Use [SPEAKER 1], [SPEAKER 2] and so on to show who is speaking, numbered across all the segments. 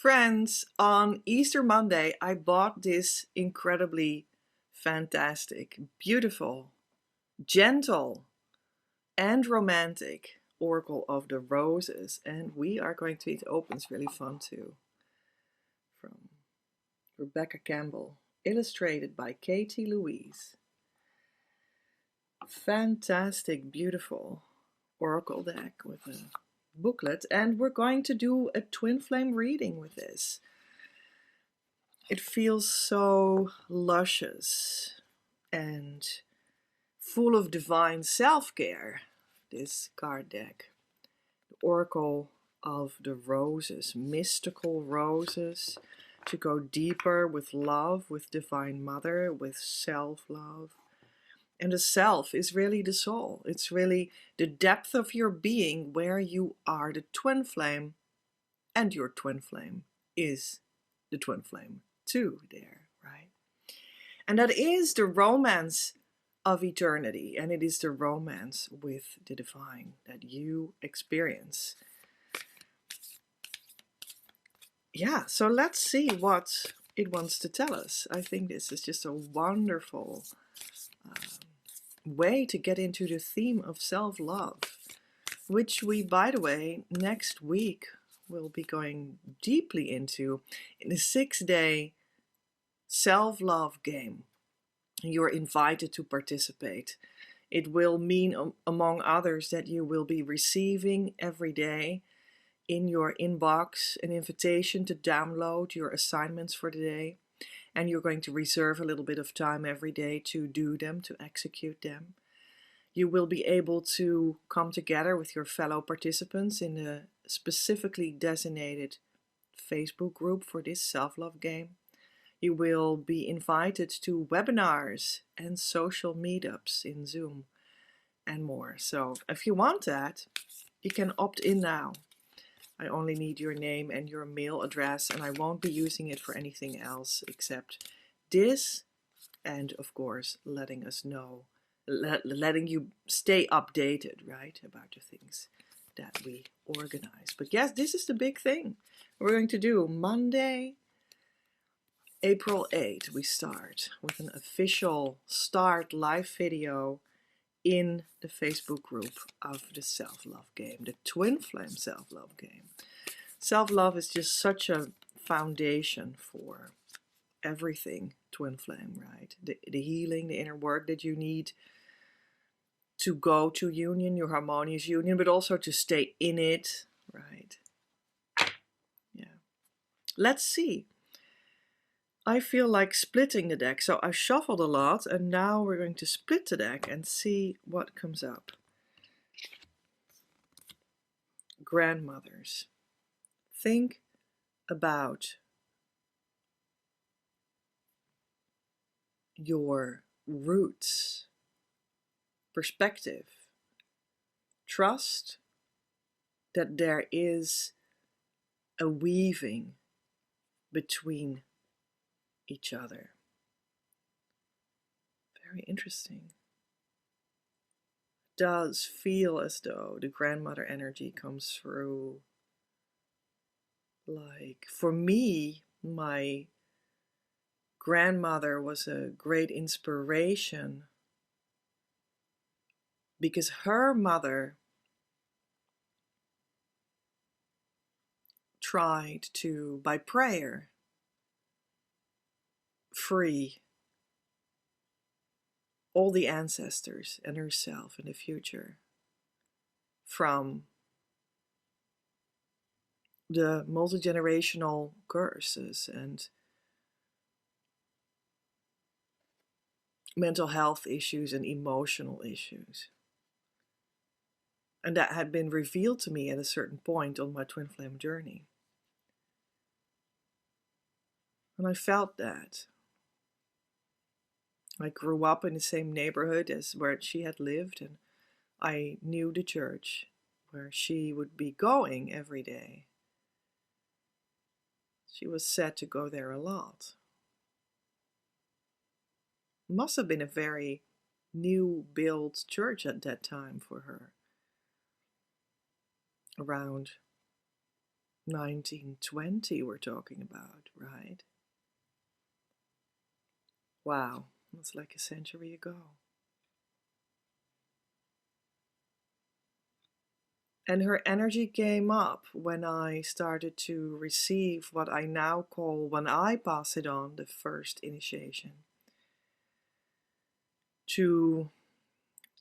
[SPEAKER 1] Friends, on Easter Monday, I bought this incredibly fantastic, beautiful, gentle, and romantic Oracle of the Roses. And we are going to it open. It's really fun too. From Rebecca Campbell, illustrated by Katie Louise. Fantastic, beautiful Oracle deck with a booklet. And we're going to do a twin flame reading with this. It feels so luscious and full of divine self-care, this card deck. The Oracle of the Roses, mystical roses, to go deeper with love, with Divine Mother, with self-love. And the self is really the soul. It's really the depth of your being where you are the twin flame, and your twin flame is the twin flame too there, right? And that is the romance of eternity, and it is the romance with the divine that you experience. Yeah, so let's see what it wants to tell us. I think this is just a wonderful way to get into the theme of self-love, which we, by the way, next week will be going deeply into in a 6-day self-love game. You're invited to participate. It will mean, among others, that you will be receiving every day in your inbox an invitation to download your assignments for the day. And you're going to reserve a little bit of time every day to do them, to execute them. You will be able to come together with your fellow participants in a specifically designated Facebook group for this self-love game. You will be invited to webinars and social meetups in Zoom and more. So if you want that, you can opt in now. I only need your name and your mail address, and I won't be using it for anything else except this, and of course letting us know, letting you stay updated, right, about the things that we organize. But yes, this is the big thing we're going to do. Monday, April 8th, we start with an official start live video in the Facebook group of the self-love game, the twin flame self-love game. Self-love is just such a foundation for everything twin flame, right? The healing, the inner work that you need to go to union, your harmonious union, but also to stay in it, right? Yeah. Let's see. I feel like splitting the deck, so I shuffled a lot, and now we're going to split the deck and see what comes up. Grandmothers. Think about your roots, perspective, trust that there is a weaving between each other. Very interesting. It does feel as though the grandmother energy comes through. Like, for me, my grandmother was a great inspiration because her mother tried to, by prayer, free all the ancestors and herself in the future from the multi-generational curses and mental health issues and emotional issues. And that had been revealed to me at a certain point on my twin flame journey. And I felt that. I grew up in the same neighborhood as where she had lived, and I knew the church where she would be going every day. She was said to go there a lot. Must have been a very new built church at that time for her. Around 1920 we're talking about, right? Wow, that's like a century ago. And her energy came up when I started to receive what I now call, when I pass it on, the first initiation. To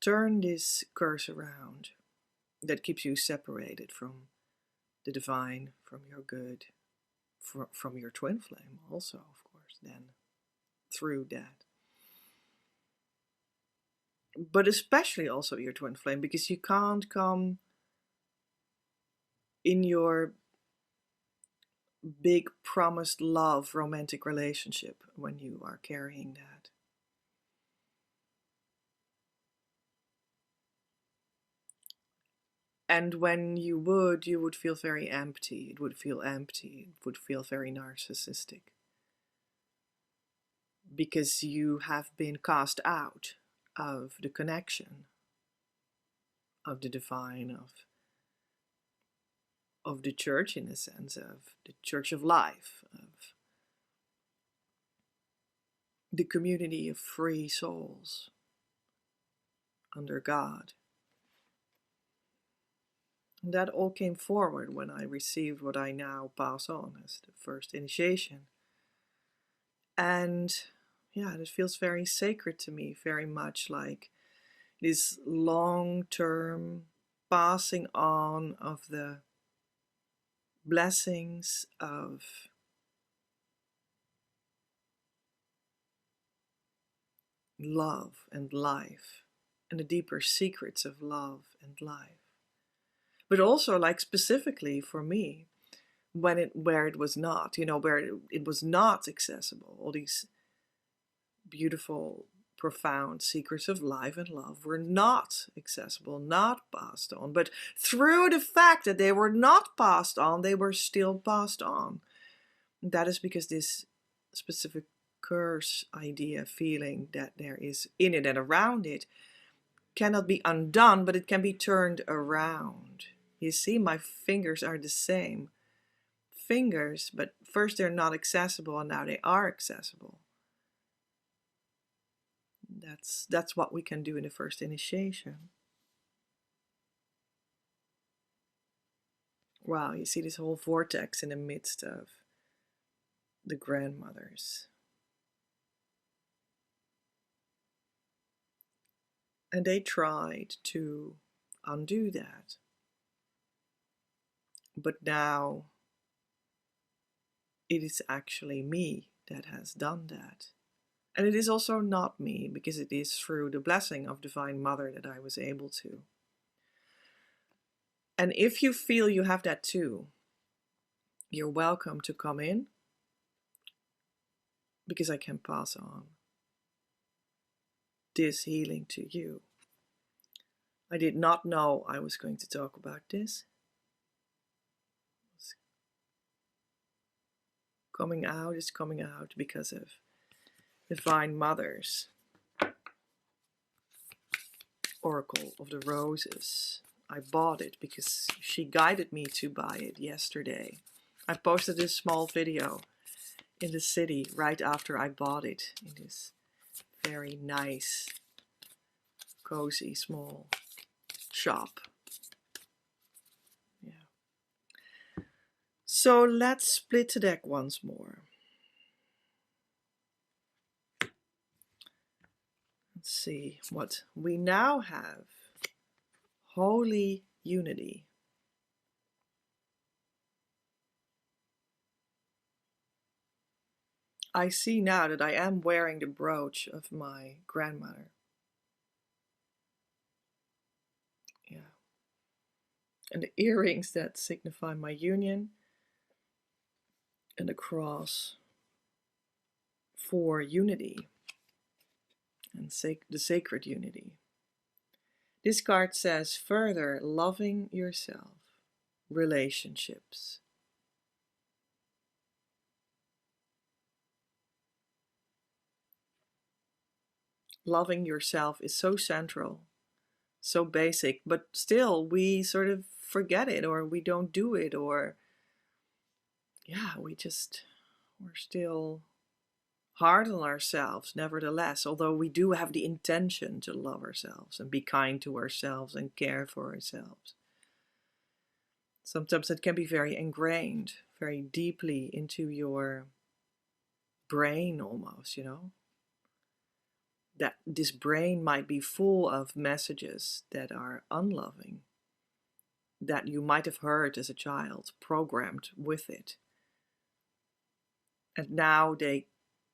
[SPEAKER 1] turn this curse around that keeps you separated from the divine, from your good, from your twin flame also, of course, then through that. But especially also your twin flame, because you can't come in your big promised love romantic relationship when you are carrying that. And when you would feel very empty. It would feel empty. It would feel very narcissistic. Because you have been cast out of the connection of the divine, of the church, in a sense, of the church of life, of the community of free souls under God. And that all came forward when I received what I now pass on as the first initiation. And yeah, it feels very sacred to me, very much like this long-term passing on of the blessings of love and life, and the deeper secrets of love and life. But also, like, specifically for me, where it was not, where it was not accessible, all these beautiful, profound secrets of life and love were not accessible, not passed on. But through the fact that they were not passed on, they were still passed on. And that is because this specific curse idea, feeling that there is in it and around it, cannot be undone, but it can be turned around. You see, my fingers are the same fingers, but first they're not accessible and now they are accessible. That's what we can do in the first initiation. Wow, you see this whole vortex in the midst of the grandmothers. And they tried to undo that. But now it is actually me that has done that. And it is also not me, because it is through the blessing of Divine Mother that I was able to. And if you feel you have that too, you're welcome to come in, because I can pass on this healing to you. I did not know I was going to talk about this. It's coming out because of Divine Mother's Oracle of the Roses. I bought it because she guided me to buy it yesterday. I posted this small video in the city right after I bought it, in this very nice, cozy, small shop. Yeah. So let's split the deck once more. Let's see what we now have. Holy unity. I see now that I am wearing the brooch of my grandmother. Yeah. And the earrings that signify my union, and the cross for unity and the sacred unity. This card says, further loving yourself, relationships. Loving yourself is so central, so basic, but still we sort of forget it, or we don't do it, or yeah, we're still hard on ourselves, nevertheless, although we do have the intention to love ourselves and be kind to ourselves and care for ourselves. Sometimes it can be very ingrained, very deeply into your brain almost, that this brain might be full of messages that are unloving, that you might have heard as a child, programmed with it. And now they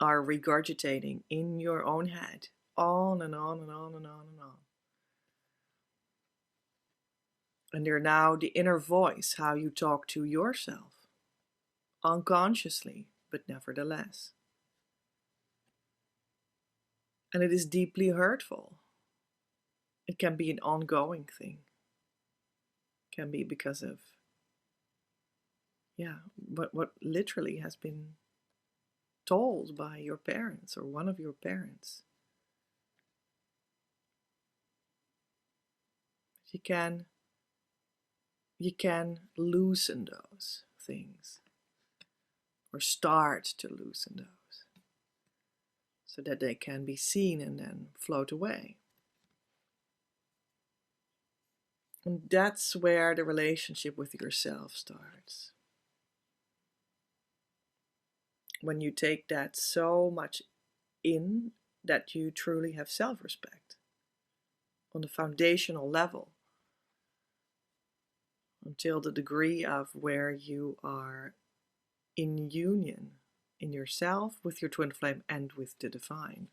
[SPEAKER 1] are regurgitating in your own head, on and on and on and on and on. And they're now the inner voice, how you talk to yourself, unconsciously, but nevertheless. And it is deeply hurtful. It can be an ongoing thing. It can be because of, what literally has been told by your parents or one of your parents. You can loosen those things, or start to loosen those, so that they can be seen and then float away. And that's where the relationship with yourself starts. When you take that so much in that you truly have self-respect on the foundational level, until the degree of where you are in union in yourself, with your twin flame, and with the divine,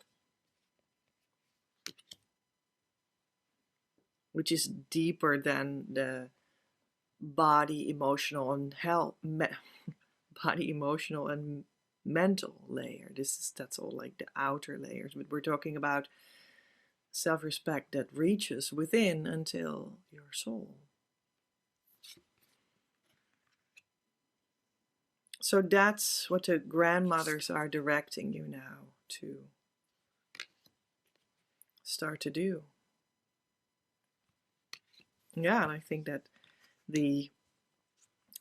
[SPEAKER 1] which is deeper than the body, emotional, and body, emotional, and mental layer. That's all like the outer layers, but we're talking about self-respect that reaches within until your soul. So that's what the grandmothers are directing you now to start to do. Yeah, and I think that the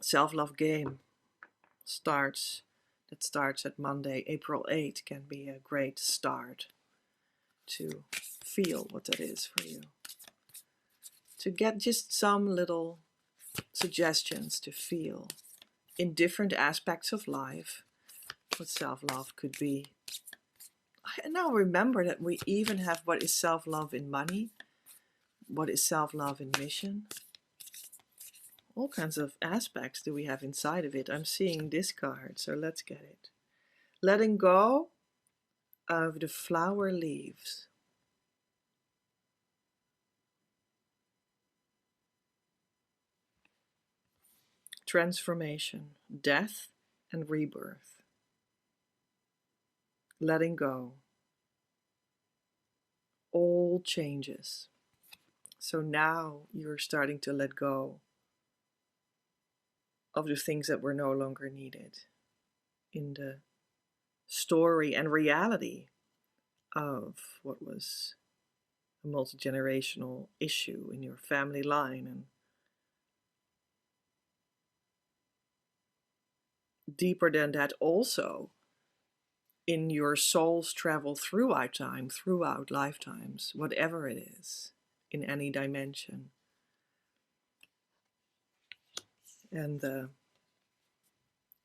[SPEAKER 1] self-love game starts at Monday, April 8th, can be a great start to feel what that is for you. To get just some little suggestions to feel in different aspects of life what self-love could be. I now remember that we even have what is self-love in money, what is self-love in mission. All kinds of aspects do we have inside of it. I'm seeing this card, so let's get it. Letting go of the flower leaves. Transformation, death, and rebirth. Letting go. All changes. So now you're starting to let go of the things that were no longer needed in the story and reality of what was a multi-generational issue in your family line. And deeper than that, also in your soul's travel throughout time, throughout lifetimes, whatever it is, in any dimension. And the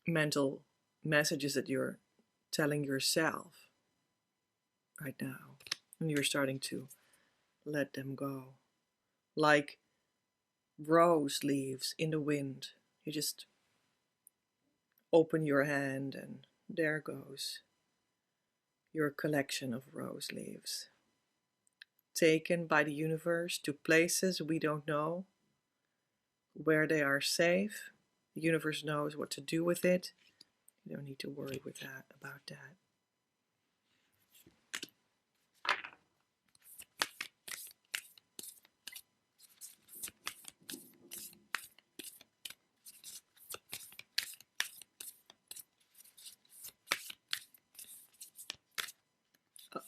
[SPEAKER 1] mental messages that you're telling yourself right now, and you're starting to let them go. Like rose leaves in the wind. You just open your hand and there goes your collection of rose leaves, taken by the universe to places we don't know, where they are safe. The universe knows what to do with it. You don't need to worry about that.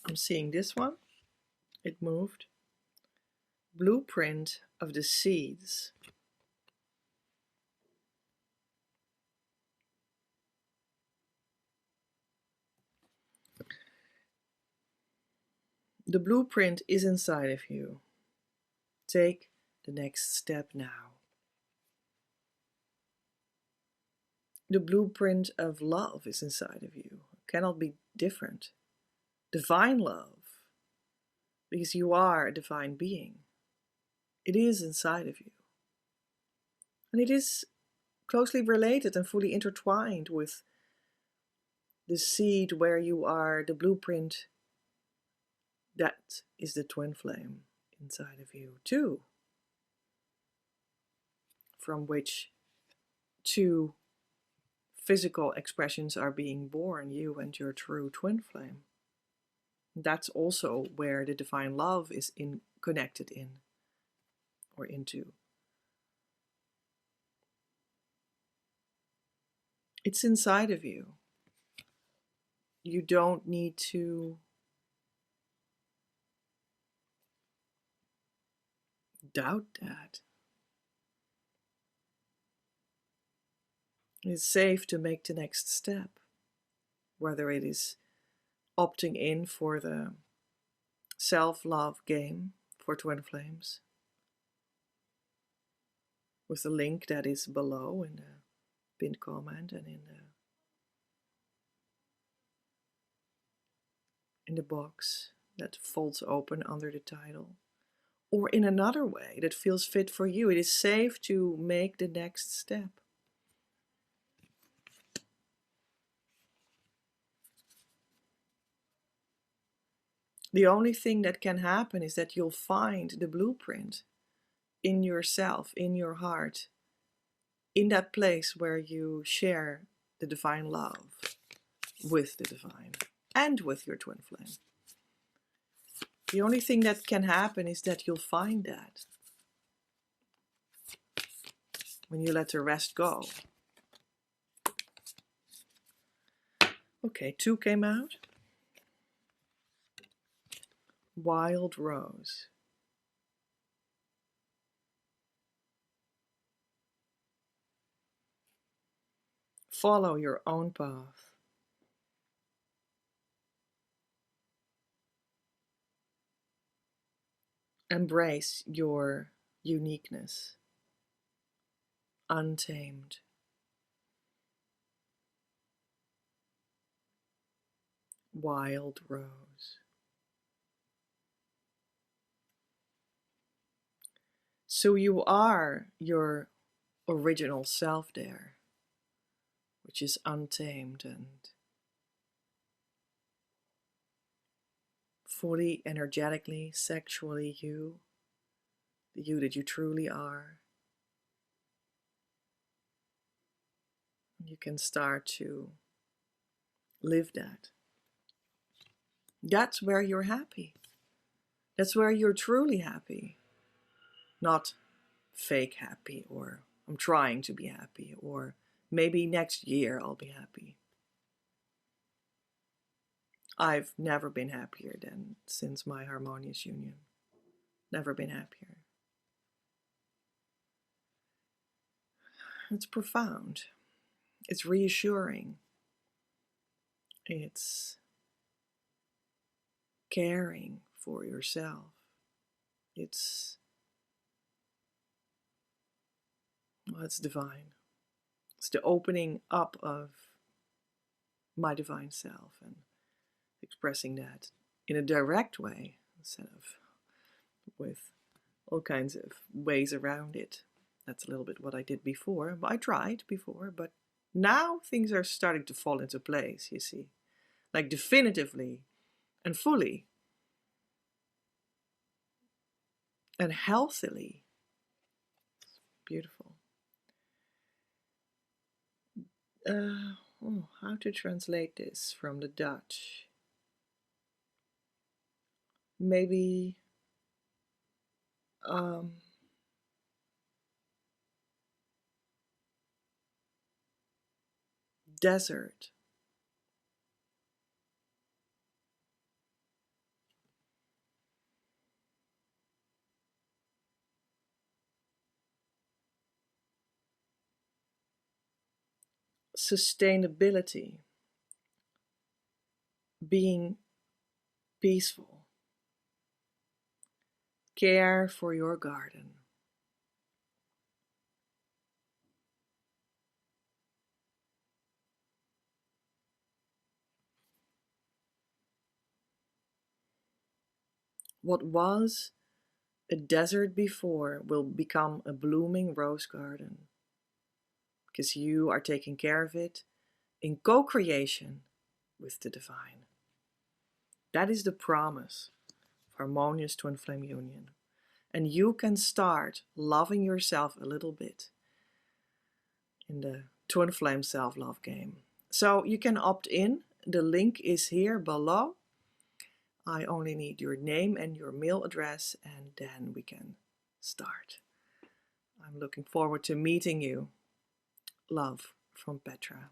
[SPEAKER 1] I'm seeing this one. It moved. Blueprint of the seeds. The blueprint is inside of you. Take the next step now. The blueprint of love is inside of you. It cannot be different. Divine love, because you are a divine being. It is inside of you. And it is closely related and fully intertwined with the seed where you are, the blueprint. That is the twin flame inside of you too, from which two physical expressions are being born, you and your true twin flame. That's also where the divine love is connected in or into. It's inside of you. You don't need to doubt that. It's safe to make the next step, whether it is opting in for the self-love game for Twin Flames with the link that is below in the pinned comment and in the box that folds open under the title, or in another way that feels fit for you. It is safe to make the next step. The only thing that can happen is that you'll find the blueprint in yourself, in your heart, in that place where you share the divine love with the divine and with your twin flame. The only thing that can happen is that you'll find that when you let the rest go. Okay, 2 came out. Wild Rose. Follow your own path. Embrace your uniqueness, untamed. Wild Rose. So you are your original self there, which is untamed and fully energetically, sexually you, the you that you truly are. You can start to live that. That's where you're happy. That's where you're truly happy. Not fake happy, or I'm trying to be happy, or maybe next year I'll be happy. I've never been happier than since my harmonious union. Never been happier. It's profound. It's reassuring. It's caring for yourself. It's divine. It's the opening up of my divine self and expressing that in a direct way instead of with all kinds of ways around it. That's a little bit what I did before. I tried before, but now things are starting to fall into place, you see. Like definitively and fully and healthily. Beautiful. How to translate this from the Dutch? Maybe desert. Sustainability. Being peaceful. care for your garden. What was a desert before will become a blooming rose garden, because you are taking care of it in co-creation with the divine. That is the promise of harmonious twin flame union. And you can start loving yourself a little bit in the twin flame self-love game. So you can opt in. The link is here below. I only need your name and your mail address, and then we can start. I'm looking forward to meeting you. Love from Petra.